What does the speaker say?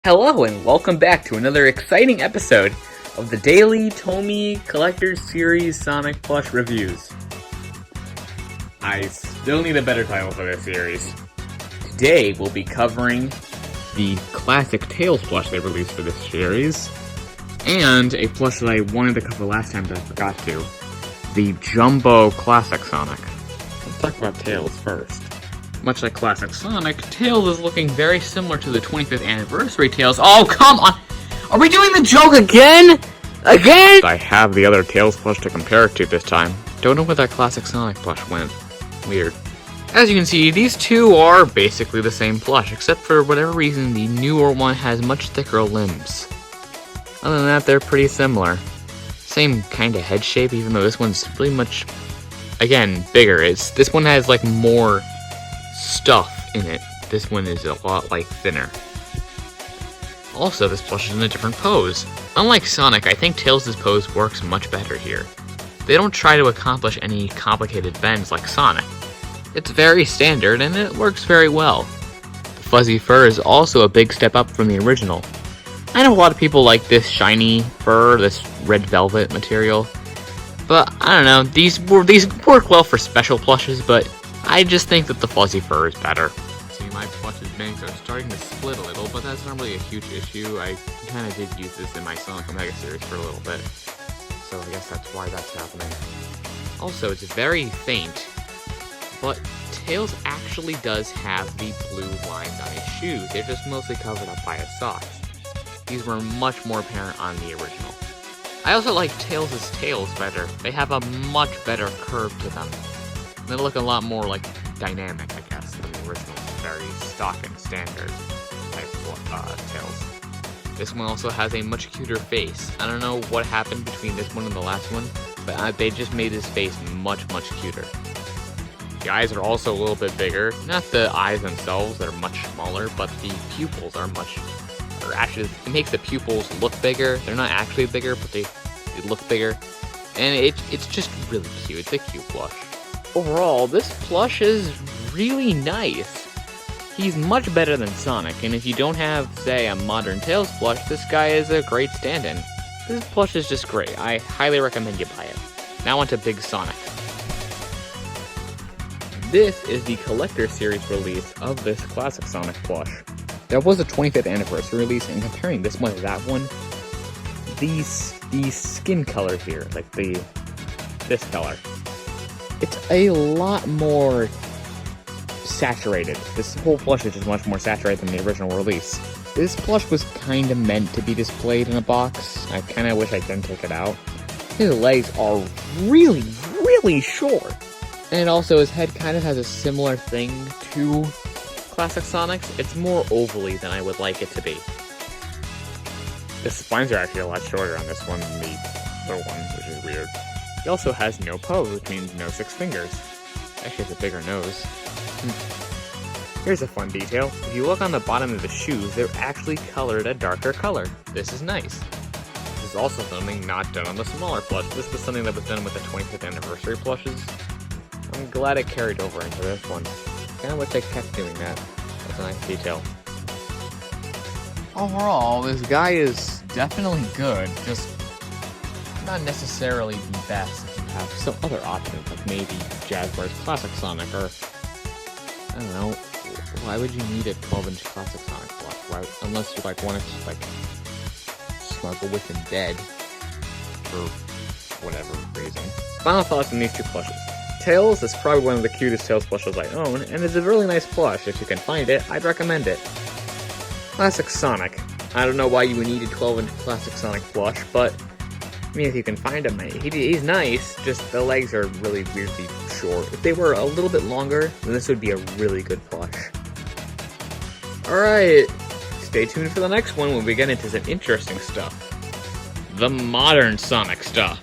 Hello and welcome back to another exciting episode of the Daily Tomy Collector's Series Sonic Plush Reviews. I still need a better title for this series. Today we'll be covering the classic Tails plush they released for this series, and a plush that I wanted to cover last time but I forgot to, the Jumbo Classic Sonic. Let's talk about Tails first. Much like classic Sonic, Tails is looking very similar to the 25th anniversary Tails. Oh, come on! Are we doing the joke again? Again? I have the other Tails plush to compare it to this time. Don't know where that classic Sonic plush went. Weird. As you can see, these two are basically the same plush, except for whatever reason the newer one has much thicker limbs. Other than that, they're pretty similar. Same kind of head shape, even though this one's pretty much, again, bigger. This one has like more stuff in it. This one is a lot thinner. Also, this plush is in a different pose. Unlike Sonic, I think Tails' pose works much better here. They don't try to accomplish any complicated bends like Sonic. It's very standard and it works very well. The fuzzy fur is also a big step up from the original. I know a lot of people like this shiny fur, this red velvet material, but I don't know, these work well for special plushes, but I just think that the fuzzy fur is better. See, my plush's bangs are starting to split a little, but that's not really a huge issue. I kind of did use this in my Sonic Omega series for a little bit, so I guess that's why that's happening. Also, it's very faint, but Tails actually does have the blue lines on his shoes. They're just mostly covered up by his socks. These were much more apparent on the original. I also like Tails' tails better. They have a much better curve to them. They look a lot more dynamic, I guess, than the original. Very stock and standard type Tails. This one also has a much cuter face. I don't know what happened between this one and the last one, but they just made his face much cuter. The eyes are also a little bit bigger. Not the eyes themselves, they're much smaller, but the pupils are it makes the pupils look bigger. They're not actually bigger, but they look bigger. And it's just really cute. It's a cute plush. Overall, this plush is really nice. He's much better than Sonic, and if you don't have, say, a modern Tails plush, this guy is a great stand-in. This plush is just great. I highly recommend you buy it. Now on to Big Sonic. This is the Collector Series release of this classic Sonic plush. There was a 25th anniversary release, and comparing this one to that one, the skin color here, this color, it's a lot more saturated. This whole plush is just much more saturated than the original release. This plush was kind of meant to be displayed in a box. I kind of wish I didn't take it out. His legs are really short. And also his head kind of has a similar thing to classic Sonic's. It's more ovally than I would like it to be. The spines are actually a lot shorter on this one than the other one, which is weird. He also has no pose, which means no 6 fingers. Actually has a bigger nose. Here's a fun detail. If you look on the bottom of the shoes, they're actually colored a darker color. This is nice. This is also something not done on the smaller plush. This was something that was done with the 25th anniversary plushes. I'm glad it carried over into this one. Kinda wish they kept doing that. That's a nice detail. Overall, this guy is definitely good, just not necessarily the best if you have some other options, like maybe Jazzware's Classic Sonic, or, I don't know, why would you need a 12-inch Classic Sonic plush? Unless you want to snuggle with in bed, for whatever reason. Final thoughts on these two plushes. Tails is probably one of the cutest Tails plushes I own, and it's a really nice plush. If you can find it, I'd recommend it. Classic Sonic. I don't know why you would need a 12-inch Classic Sonic plush, but I mean, if you can find him, he's nice, just the legs are really weirdly short. If they were a little bit longer, then this would be a really good plush. Alright, stay tuned for the next one when we get into some interesting stuff. The modern Sonic stuff.